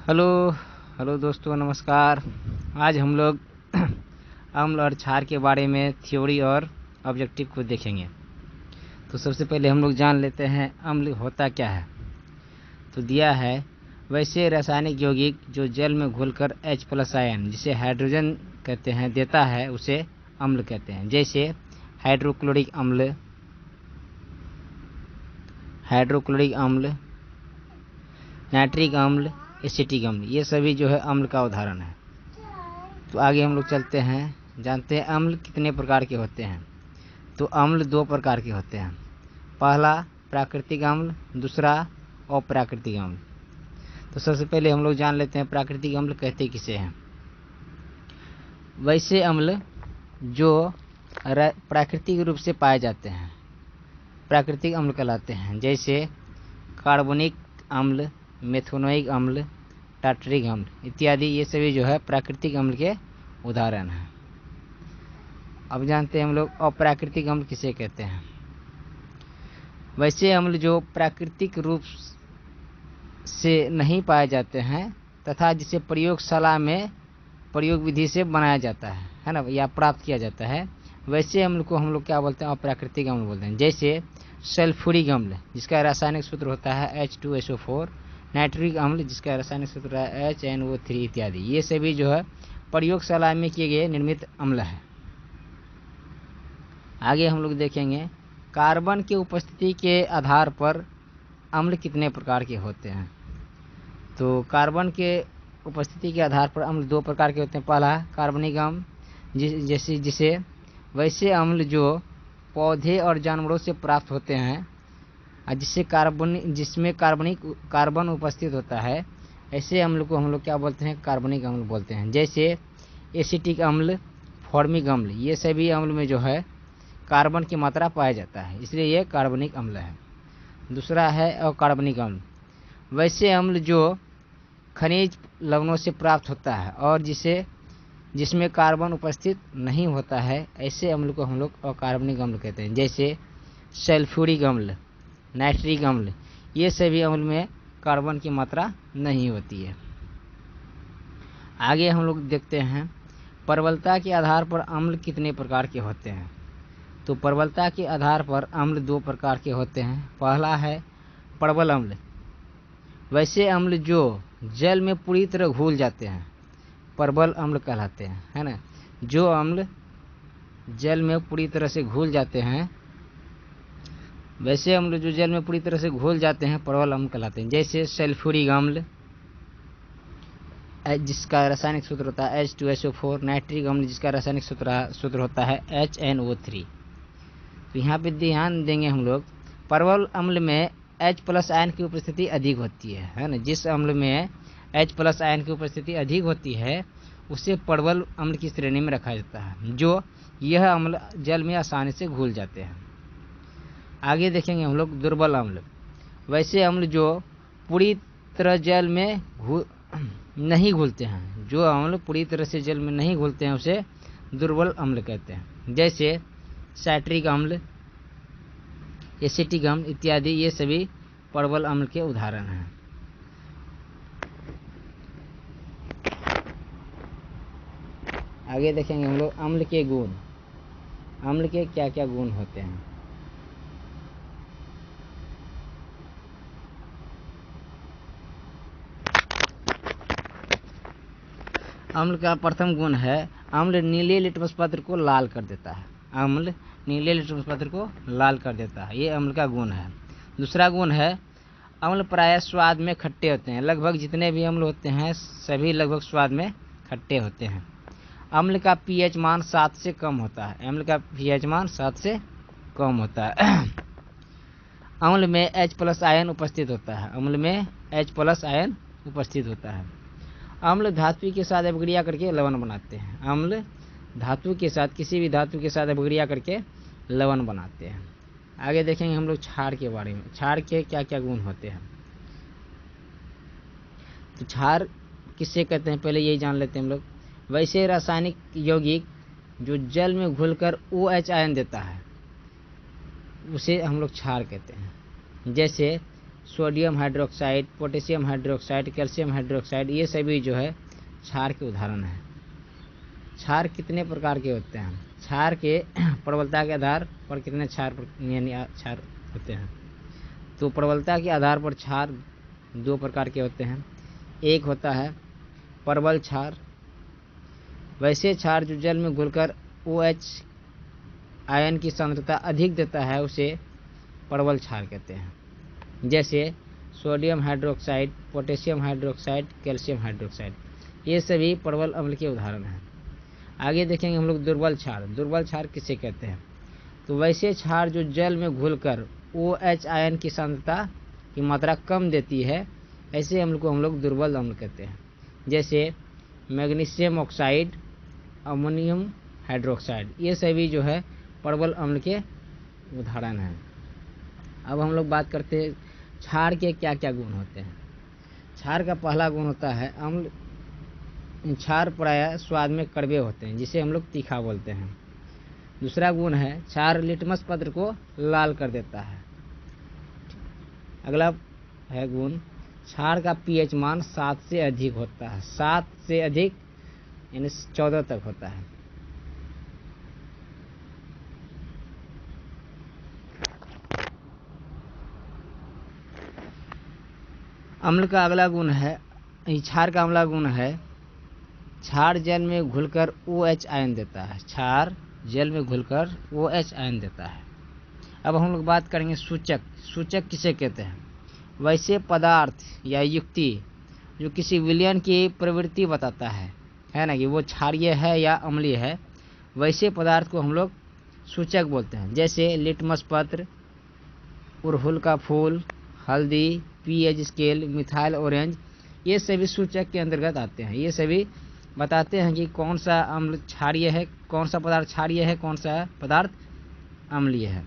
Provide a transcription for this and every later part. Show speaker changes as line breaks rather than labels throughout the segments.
Hello hello दोस्तों, नमस्कार। आज हम लोग अम्ल और क्षार के बारे में थ्योरी और ऑब्जेक्टिव को देखेंगे। तो सबसे पहले हम लोग जान लेते हैं अम्ल होता क्या है। तो दिया है, वैसे रासायनिक यौगिक जो जल में घुलकर H+ आयन जिसे हाइड्रोजन कहते हैं देता है उसे अम्ल कहते हैं। जैसे हाइड्रोक्लोरिक अम्ल, नाइट्रिक अम्ल, एसिटिक अम्ल, ये सभी जो है अम्ल का उदाहरण है। तो आगे हम लोग चलते हैं, जानते हैं अम्ल कितने प्रकार के होते हैं। तो अम्ल 2 प्रकार के होते हैं। पहला प्राकृतिक अम्ल, दूसरा अप्राकृतिक अम्ल। तो सबसे पहले हम लोग जान लेते हैं प्राकृतिक अम्ल कहते किसे हैं। वैसे अम्ल जो प्राकृतिक रूप से पाए जाते हैं प्राकृतिक अम्ल कहलाते हैं। जैसे कार्बनिक अम्ल, मेथनोइक अम्ल, टार्टरिक अम्ल इत्यादि, ये सभी जो है प्राकृतिक अम्ल के उदाहरण हैं। अब जानते हैं हम लोग अप्राकृतिक अम्ल किसे कहते हैं। वैसे अम्ल जो प्राकृतिक रूप से नहीं पाए जाते हैं तथा जिसे प्रयोगशाला में प्रयोग विधि से बनाया जाता है ना, या प्राप्त किया जाता है, वैसे अम्ल को हम लोग क्या बोलते हैं, अप्राकृतिक अम्ल बोलते हैं। जैसे सल्फ्यूरिक अम्ल जिसका रासायनिक सूत्र होता है H2SO4, नाइट्रिक अम्ल जिसका रासायनिक सूत्र है HNO3 इत्यादि, ये सभी जो है प्रयोगशाला में किए गए निर्मित अम्ल है। आगे हम लोग देखेंगे कार्बन की उपस्थिति के आधार पर अम्ल कितने प्रकार के होते हैं। तो कार्बन के उपस्थिति के आधार पर अम्ल 2 प्रकार के होते हैं। पहला कार्बनिक अम्ल, जिसे वैसे अम्ल जो पौधे और जानवरों से प्राप्त होते हैं, जिसमें कार्बन उपस्थित होता है, ऐसे अम्ल को हम लोग क्या बोलते हैं, कार्बनिक अम्ल बोलते हैं। जैसे एसिटिक अम्ल, फॉर्मिक अम्ल, ये सभी अम्ल में जो है कार्बन की मात्रा पाया जाता है, इसलिए ये कार्बनिक अम्ल है। दूसरा है अकार्बनिक अम्ल, वैसे अम्ल जो खनिज लवणों से प्राप्त होता है और जिसमें कार्बन उपस्थित नहीं होता है, ऐसे अम्ल को हम लोग अकार्बनिक अम्ल कहते हैं। जैसे सल्फ्यूरिक अम्ल, नाइट्रिक अम्ल, ये सभी अम्ल में कार्बन की मात्रा नहीं होती है। आगे हम लोग देखते हैं प्रबलता के आधार पर अम्ल कितने प्रकार के होते हैं। तो प्रबलता के आधार पर अम्ल 2 प्रकार के होते हैं। पहला है प्रबल अम्ल, वैसे अम्ल जो जल में पूरी तरह घुल जाते हैं प्रबल अम्ल कहलाते हैं, है ना। जो अम्ल जल में पूरी तरह से घुल जाते हैं, वैसे अम्ल जो जल में पूरी तरह से घुल जाते हैं प्रबल अम्ल कहलाते हैं। जैसे सल्फ्यूरिक अम्ल जिसका रासायनिक सूत्र होता है H2SO4, नाइट्रिक अम्ल जिसका रासायनिक सूत्र होता है HNO3। तो यहाँ पे ध्यान देंगे हम लोग, प्रबल अम्ल में H+ आयन की उपस्थिति अधिक होती है ना। जिस अम्ल में H+ आयन की उपस्थिति अधिक होती है उसे प्रबल अम्ल की श्रेणी में रखा जाता है, जो यह अम्ल जल में आसानी से घुल जाते हैं। आगे देखेंगे हम लोग दुर्बल अम्ल, वैसे अम्ल जो पूरी तरह जल में नहीं घुलते हैं, जो अम्ल पूरी तरह से जल में नहीं घुलते हैं उसे दुर्बल अम्ल कहते हैं। जैसे साइट्रिक अम्ल, एसिटिक अम्ल इत्यादि, ये सभी प्रबल अम्ल के उदाहरण हैं। आगे देखेंगे हम लोग अम्ल के गुण, अम्ल के क्या क्या गुण होते हैं। अम्ल का प्रथम गुण है अम्ल नीले लिटमस पत्र को लाल कर देता है। अम्ल नीले लिटमस पत्र को लाल कर देता है, ये अम्ल का गुण है। दूसरा गुण है अम्ल प्रायः स्वाद में खट्टे होते हैं। लगभग जितने भी अम्ल होते हैं सभी लगभग स्वाद में खट्टे होते हैं। अम्ल का pH मान 7 से कम होता है। अम्ल का pH मान 7 से कम होता है। अम्ल में H+ आयन उपस्थित होता है। अम्ल में H+ आयन उपस्थित होता है। अम्ल धातु के साथ अभिक्रिया करके लवण बनाते हैं। अम्ल धातु के साथ, किसी भी धातु के साथ अभिक्रिया करके लवण बनाते हैं। आगे देखेंगे हम लोग क्षार के बारे में। क्षार के क्या क्या गुण होते हैं। तो क्षार किससे कहते हैं पहले यही जान लेते हैं हम लोग। वैसे रासायनिक यौगिक जो जल में घुलकर OH आयन देता है उसे हम लोग क्षार कहते हैं। जैसे sodium hydroxide, potassium hydroxide, calcium hydroxide, ये सभी जो है क्षार के उदाहरण हैं। क्षार कितने प्रकार के होते हैं? क्षार के प्रबलता के आधार पर कितने क्षार होते हैं? तो प्रबलता के आधार पर क्षार दो प्रकार के होते हैं। एक होता है प्रबल क्षार। वैसे क्षार जो जल में घुलकर OH आयन की सांद्रता अधिक देता है उसे प्रबल क्षार कहते हैं। जैसे sodium hydroxide, potassium hydroxide, calcium hydroxide, ये सभी प्रबल अम्ल के उदाहरण हैं। आगे देखेंगे हम लोग दुर्बल क्षार। दुर्बल क्षार किसे कहते हैं? तो वैसे क्षार जो जल में घुलकर OH आयन की सांद्रता की मात्रा कम देती है, ऐसे अम्ल को हम लोग दुर्बल अम्ल कहते हैं। जैसे मैग्नीशियम ऑक्साइड, अमोनियम हाइड्रोक्साइड, ये सभी जो है प्रबल अम्ल के उदाहरण हैं। अब हम लोग बात करते हैं क्षार के क्या क्या गुण होते हैं। क्षार का पहला गुण होता है अम्ल। क्षार प्रायः स्वाद में कड़वे होते हैं, जिसे हम लोग तीखा बोलते हैं। दूसरा गुण है क्षार लिटमस पत्र को लाल कर देता है। अगला है गुण क्षार का pH मान 7 से अधिक होता है। 7 से अधिक यानी 14 तक होता है। अम्ल का अगला गुण है, क्षार का अगला गुण है क्षार जल में घुलकर OH आयन देता है। क्षार जल में घुलकर OH आयन देता है। अब हम लोग बात करेंगे सूचक। सूचक किसे कहते हैं? वैसे पदार्थ या युक्ति जो किसी विलयन की प्रवृत्ति बताता है ना, कि वो क्षारीय है या अम्लीय है, वैसे पदार्थ को हम लोग सूचक बोलते हैं। जैसे लिटमस पत्र, अड़हुल का फूल, हल्दी, pH स्केल, मिथाइल ऑरेंज, ये सभी सूचक के अंतर्गत आते हैं। ये सभी बताते हैं कि कौन सा अम्ल क्षारीय है, कौन सा पदार्थ क्षारीय है, कौन सा पदार्थ अम्लीय है।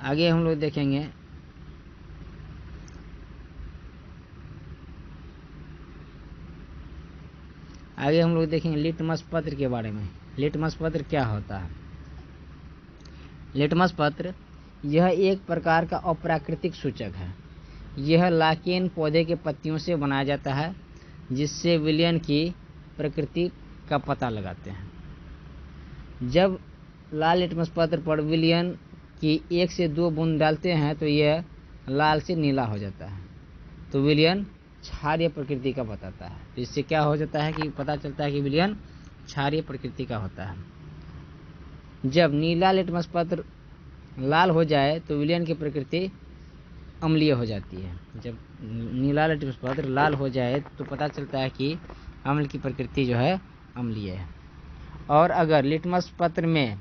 आगे हम लोग देखेंगे लिटमस पत्र के बारे में। लिटमस पत्र क्या होता है? लिटमस पत्र यह एक प्रकार का अप्राकृतिक सूचक है। यह लाकेन पौधे के पत्तियों से बनाया जाता है, जिससे विलयन की प्रकृति का पता लगाते हैं। जब लाल लिटमस पत्र पर विलयन की 1 से 2 बूंद डालते हैं तो यह लाल से नीला हो जाता है। तो विलयन क्षारीय प्रकृति का बताता है। तो इससे क्या हो जाता है कि पता चलता है कि विलयन क्षारीय प्रकृति का होता है। जब नीला लिटमस पत्र लाल हो जाए तो विलयन की प्रकृति अम्लीय हो जाती है। जब नीला लिटमस पत्र लाल हो जाए तो पता चलता है कि अम्ल की प्रकृति जो है अम्लीय है। और अगर लिटमस पत्र में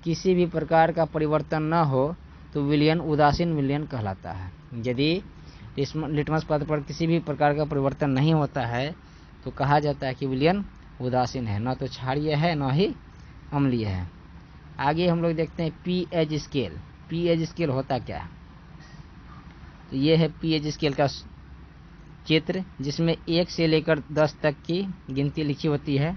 किसी भी प्रकार का परिवर्तन न हो तो विलयन उदासीन विलयन कहलाता है। यदि लिटमस पत्र पर किसी भी प्रकार का परिवर्तन नहीं होता है तो कहा जाता है कि विलयन उदासीन है, न तो क्षारीय है न ही अम्लीय है। आगे हम लोग देखते हैं pH स्केल। pH स्केल होता क्या है? तो ये है pH स्केल का चित्र, जिसमें 1 से लेकर 10 तक की गिनती लिखी होती है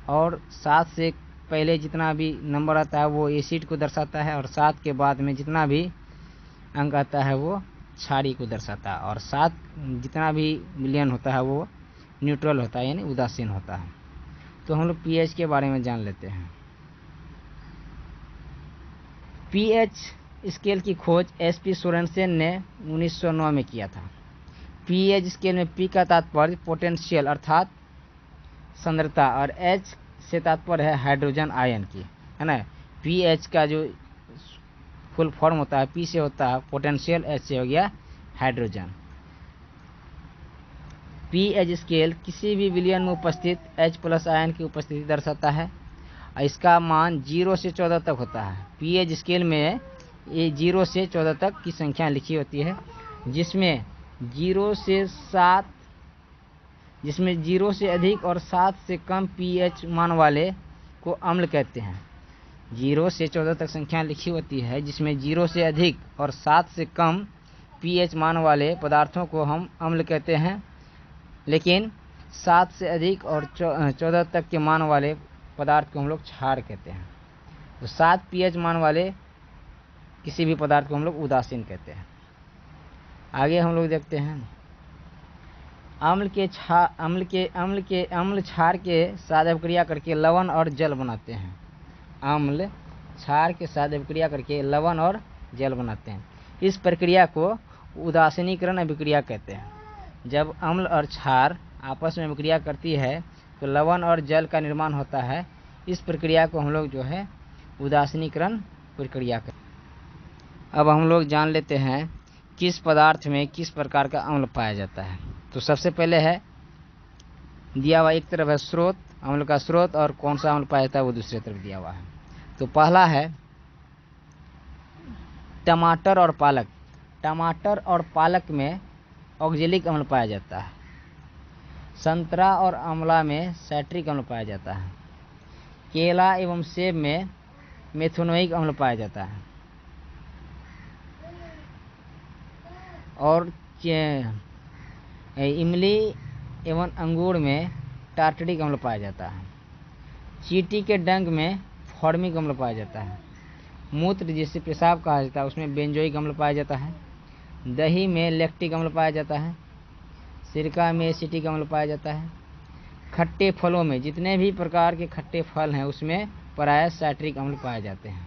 और 7 से पहले जितना भी नंबर आता है वो एसिड को दर्शाता है और 7 के बाद में जितना भी अंक आता है वो क्षारीय को दर्शाता है और 7 जितना भी विलयन होता है वो न्यूट्रल होता है यानी उदासीन होता है। तो हम लोग pH के बारे में जान लेते हैं। pH स्केल की खोज SP सोरेनसेन ने 1909 में किया था। pH स्केल में P का तात्पर्य पोटेंशियल अर्थात सांद्रता और H से तात्पर्य है हाइड्रोजन आयन की, है ना। pH का जो फुल फॉर्म होता है P से होता है पोटेंशियल, H से हो गया हाइड्रोजन। pH स्केल किसी भी विलयन में उपस्थित H+ आयन की उपस्थिति दर्शाता है। इसका मान 0 से 14 तक होता है। pH स्केल में ये 0 से 14 तक की संख्या लिखी होती है, जिसमें 0 से अधिक और 7 से कम pH मान वाले को अम्ल कहते हैं। 0 से 14 तक संख्या लिखी होती है, जिसमें 0 से अधिक और 7 से कम pH मान वाले पदार्थों को हम अम्ल कहते हैं, लेकिन 7 से अधिक और 14 तक के मान वाले पदार्थ को हम लोग क्षार कहते हैं। तो 7 pH मान वाले किसी भी पदार्थ को हम लोग उदासीन कहते हैं। आगे हम लोग देखते हैं अम्ल क्षार के साथ अभिक्रिया करके लवण और जल बनाते हैं। अम्ल क्षार के साथ अभिक्रिया करके लवण और जल बनाते हैं। इस प्रक्रिया को उदासीनीकरण अभिक्रिया कहते हैं। जब अम्ल और क्षार आपस में अभिक्रिया करती है तो लवण और जल का निर्माण होता है। इस प्रक्रिया को हम लोग जो है उदासीनीकरण प्रक्रिया कहते हैं। अब हम लोग जान लेते हैं किस पदार्थ में किस प्रकार का अम्ल पाया जाता है। तो सबसे पहले है दिया हुआ, एक तरफ है स्रोत, अम्ल का स्रोत, और कौन सा अम्ल पाया जाता है वो दूसरी तरफ दिया हुआ है। तो पहला है टमाटर और पालक। टमाटर और पालक में ऑक्जेलिक अम्ल पाया जाता है। संतरा और आंवला में साइट्रिक अम्ल पाया जाता है। केला एवं सेब में मेथोनोइक अम्ल पाया जाता है। और इमली एवं अंगूर में टार्टरिक अम्ल पाया जाता है। चींटी के डंक में फॉर्मिक अम्ल पाया जाता है। मूत्र जिसे पेशाब कहा जाता है उसमें बेंजोइक अम्ल पाया जाता है। दही में लैक्टिक अम्ल पाया जाता है। सिरका में एसिटिक अम्ल पाया जाता है। खट्टे फलों में, जितने भी प्रकार के खट्टे फल हैं उसमें प्रायः साइट्रिक अम्ल पाए जाते हैं।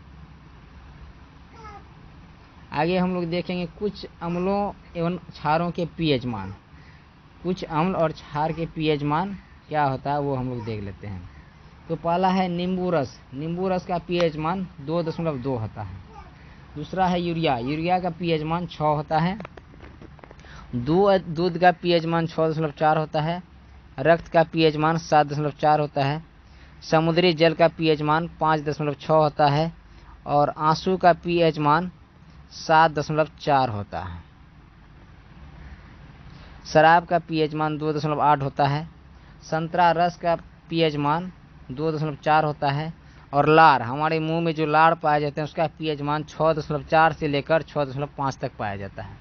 आगे हम लोग देखेंगे कुछ अम्लों एवं क्षारों के पीएच मान। कुछ अम्ल और क्षार के पीएच मान क्या होता है वो हम लोग देख लेते हैं। तो पहला है नींबू रस। नींबू रस का पीएच मान 2.2 होता है। दूसरा है यूरिया। यूरिया का पीएच मान 6 होता है। दूध का पीएच मान 6.4 होता है। रक्त का पीएच मान 7.4 होता है। समुद्री जल का पीएच मान 5.6 होता है। और आंसू का पीएच मान 7.4 होता है। शराब का पीएच मान 2.8 होता है। संतरा रस का पीएच मान 2.4 होता है। और लार, हमारे मुंह में जो लार पाए जाते हैं उसका पीएच मान 6.4 से लेकर 6.5 तक पाया जाता है।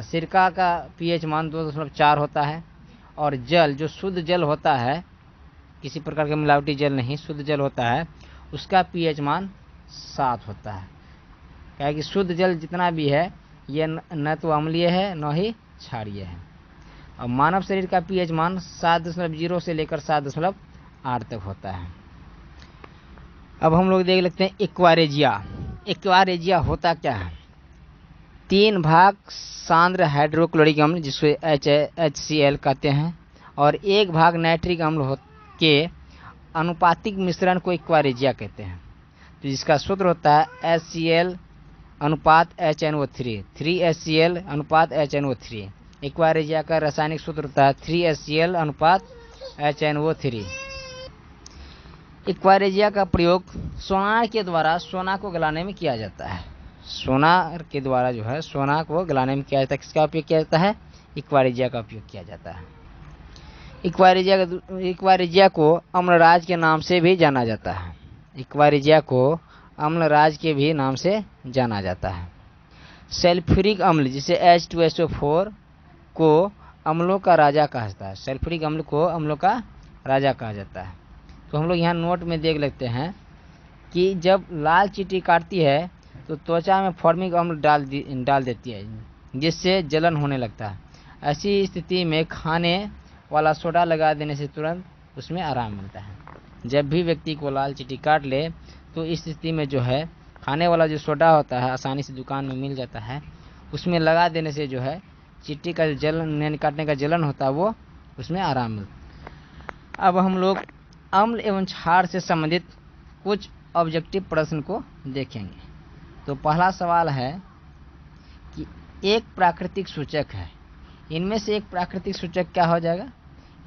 सिरका का पीएच मान 2.4 होता है। और जल, जो शुद्ध जल होता है, किसी प्रकार का मिलावटी जल नहीं, शुद्ध जल होता है, उसका पीएच मान 7 होता है। क्या कि शुद्ध जल जितना भी है ये न तो अम्लीय है न ही क्षारीय है। और मानव शरीर का पीएच मान 7.0 से लेकर 7.8 तक होता है। अब हम लोग देख लेते हैं एक्वारेजिया। एक्वारेजिया होता क्या है? 3 भाग सांद्र हाइड्रोक्लोरिक अम्ल जिसको HCl कहते हैं और 1 भाग नाइट्रिक अम्ल के अनुपातिक मिश्रण को एक्वारेजिया कहते हैं। तो जिसका सूत्र होता है HCl अनुपात HNO3, 3HCl अनुपात HNO3। एक्वारेजिया का रासायनिक सूत्र होता है 3HCl अनुपात HNO3। एक्वारेजिया का प्रयोग सोनार के द्वारा सोना को गलाने में किया जाता है। सोनार के द्वारा जो है सोना को गलाने में किया जाता है। किसका उपयोग किया जाता है? एक्वारेजिया का उपयोग किया जाता है। एक्वारेजिया को अम्लराज के नाम से भी जाना जाता है। एक्वारेजिया को अम्लराज के भी नाम से जाना जाता है। सल्फ्यूरिक अम्ल जिसे H2SO4 को अम्लों का राजा कहा जाता है। सल्फ्यूरिक अम्ल को अम्लों का राजा कहा जाता है। तो हम लोग यहाँ नोट में देख लेते हैं कि जब लाल चींटी काटती है तो त्वचा में फॉर्मिक अम्ल डाल देती है जिससे जलन होने लगता है। ऐसी स्थिति में खाने वाला सोडा लगा देने से तुरंत उसमें आराम मिलता है। जब भी व्यक्ति को लाल चींटी काट ले तो इस स्थिति में जो है खाने वाला जो सोडा होता है आसानी से दुकान में मिल जाता है, उसमें लगा देने से जो है चींटी का जलन काटने का जलन होता है वो उसमें आराम मिलता है। अब हम लोग अम्ल एवं क्षार से संबंधित कुछ ऑब्जेक्टिव प्रश्न को देखेंगे। तो पहला सवाल है कि एक प्राकृतिक सूचक है, इनमें से एक प्राकृतिक सूचक क्या हो जाएगा?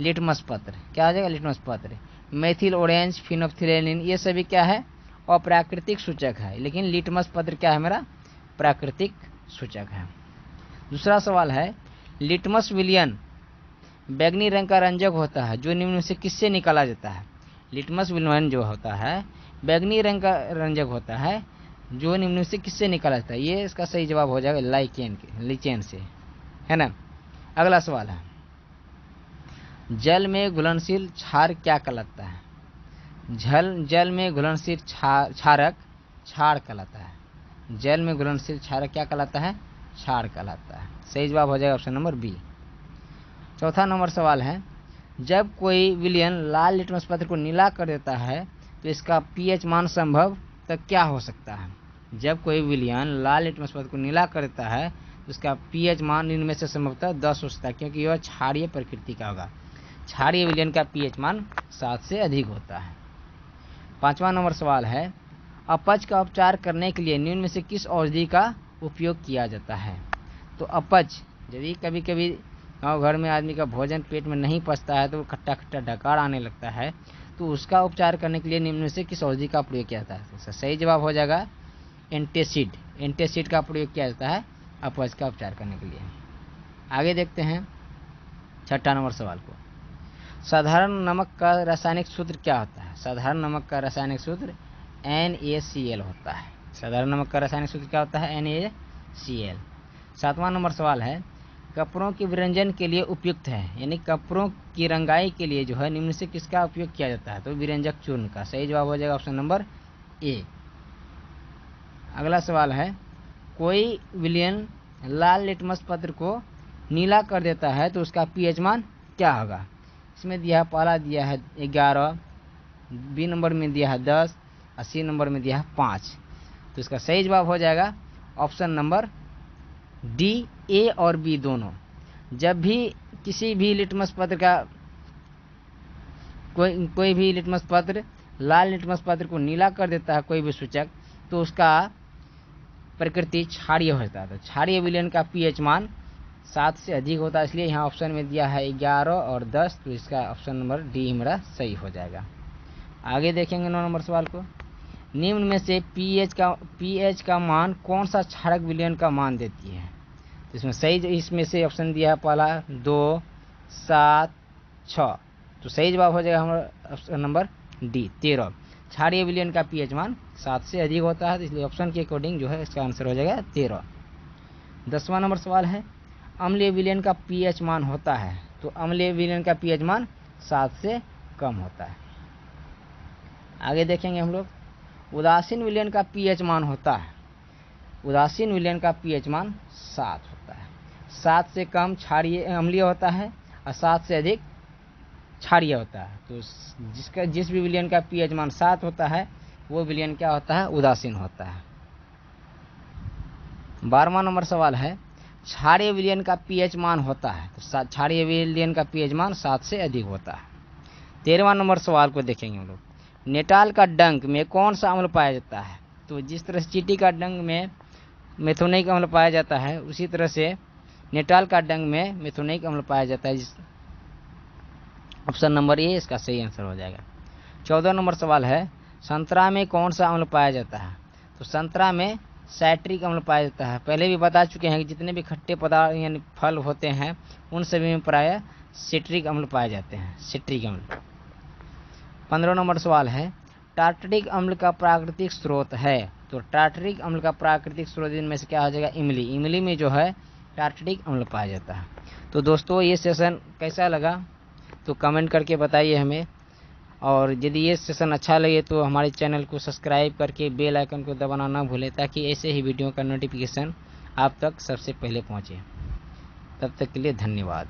लिटमस पत्र। क्या हो जाएगा? लिटमस पत्र। मेथिल ऑरेंज, फिनोल्फ्थेलिन ये सभी क्या है? अप्राकृतिक सूचक है, लेकिन लिटमस पत्र क्या है? मेरा प्राकृतिक सूचक है। दूसरा सवाल है लिटमस विलयन बैगनी रंग का रंजक होता है जो निम्न में से किससे निकाला जाता है? लिटमस विलयन जो होता है बैगनी रंग का रंजक होता है जो निम्न से किससे निकाला जाता है? ये इसका सही जवाब हो जाएगा लिचेन से, है ना। अगला सवाल है जल में घुलनशील क्षार क्या कहलाता है? जल में घुलनशील क्षारक क्षार कहलाता है। जल में घुलनशील क्षारक क्या कहलाता है? क्षार कहलाता है। सही जवाब हो जाएगा ऑप्शन नंबर बी। चौथा नंबर सवाल है, जब कोई विलयन लाल लिटमस पत्र को नीला कर देता है तो इसका पीएच मान संभव तक क्या हो सकता है? जब कोई विलयन लाल लिटमस पत्र को नीला कर देता है तो इसका पीएच मान इनमें से संभवतः 10 हो सकता है, क्योंकि यह क्षारीय प्रकृति का होगा। क्षारीय विलयन का पीएच मान 7 से अधिक होता है। पांचवा नंबर सवाल है, अपच का उपचार करने के लिए निम्न में से किस औषधि का उपयोग किया जाता है? तो अपच, यदि कभी कभी गाँव घर में आदमी का भोजन पेट में नहीं पचता है तो वो खट्टा खट्टा डकार आने लगता है, तो उसका उपचार करने के लिए निम्न में से किस औषधि का प्रयोग किया जाता है? तो सही जवाब हो जाएगा एंटासिड। एंटासिड का प्रयोग किया जाता है अपच का उपचार करने के लिए। आगे देखते हैं छठा नंबर सवाल को। साधारण नमक का रासायनिक सूत्र क्या होता है? साधारण नमक का रासायनिक सूत्र NaCl होता है। साधारण नमक का रासायनिक सूत्र क्या होता है? NaCl। सातवां नंबर सवाल है, कपड़ों के विरंजन के लिए उपयुक्त है, यानी कपड़ों की रंगाई के लिए जो है निम्न से किसका उपयोग किया जाता है? तो विरंजक चूर्ण का। सही जवाब हो जाएगा ऑप्शन नंबर ए। अगला सवाल है, कोई विलयन लाल लिटमस पत्र को नीला कर देता है तो उसका पीएच मान क्या होगा? इसमें दिया है, पहला दिया है 11, बी नंबर में दिया है 10 और सी नंबर में दिया है 5। तो इसका सही जवाब हो जाएगा ऑप्शन नंबर डी, ए और बी दोनों। जब भी किसी भी लिटमस पत्र का कोई भी लिटमस पत्र लाल लिटमस पत्र को नीला कर देता है कोई भी सूचक, तो उसका प्रकृति क्षारीय होता है। तो क्षारीय विलयन का पीएच मान 7 से अधिक होता है, इसलिए यहाँ ऑप्शन में दिया है 11 और 10। तो इसका ऑप्शन नंबर डी मेरा सही हो जाएगा। आगे देखेंगे 9 नंबर सवाल को। निम्न में से पीएच का मान कौन सा क्षारक विलयन का मान देती है? तो इसमें से ऑप्शन दिया है पहला 2, 7, 6। तो सही जवाब हो जाएगा हमारा ऑप्शन नंबर डी 13। क्षारीय विलयन का पीएच मान 7 से अधिक होता है, तो इसलिए ऑप्शन के अकॉर्डिंग जो है इसका आंसर हो जाएगा 13। 10वां नंबर सवाल है, अम्लीय विलयन का पीएच मान होता है। तो अम्लीय विलयन का पीएच मान 7 से कम होता है। आगे देखेंगे हम लोग, उदासीन विलयन का पीएच मान होता है। उदासीन विलयन का पीएच मान 7 होता है। 7 से कम क्षारीय अम्लीय होता है और 7 से अधिक क्षारीय होता है। तो जिस भी विलयन का पीएच मान 7 होता है वो विलयन क्या होता है? उदासीन होता है। 12वां नंबर सवाल है, क्षारीय विलयन का पीएच मान होता है। तो क्षारीय विलयन का पीएच मान 7 से अधिक होता है। 13वां नंबर सवाल को देखेंगे हम लोग। नेटाल का डंक में कौन सा अम्ल पाया जाता है? तो जिस तरह से चींटी का डंक में मेथोनिक अम्ल पाया जाता है, उसी तरह से नेटाल का डंक में मेथोनिक अम्ल पाया जाता है। ऑप्शन नंबर ए इसका सही आंसर हो जाएगा। 14 नंबर सवाल है, संतरा में कौन सा अम्ल पाया जाता है? तो संतरा में साइट्रिक अम्ल पाया जाता है। पहले भी बता चुके हैं कि जितने भी खट्टे पदार्थ यानी फल होते हैं उन सभी में प्रायः सिट्रिक अम्ल पाए जाते हैं, सिट्रिक अम्ल। 15 नंबर सवाल है, टार्टरिक अम्ल का प्राकृतिक स्रोत है। तो टार्टरिक अम्ल का प्राकृतिक स्रोत इनमें से क्या हो जाएगा? इमली। इमली में जो है टार्टरिक अम्ल पाया जाता है। तो दोस्तों ये सेशन कैसा लगा तो कमेंट करके बताइए हमें, और यदि ये सेशन अच्छा लगे तो हमारे चैनल को सब्सक्राइब करके बेल आइकन को दबाना ना भूलें, ताकि ऐसे ही वीडियो का नोटिफिकेशन आप तक सबसे पहले पहुँचे। तब तक के लिए धन्यवाद।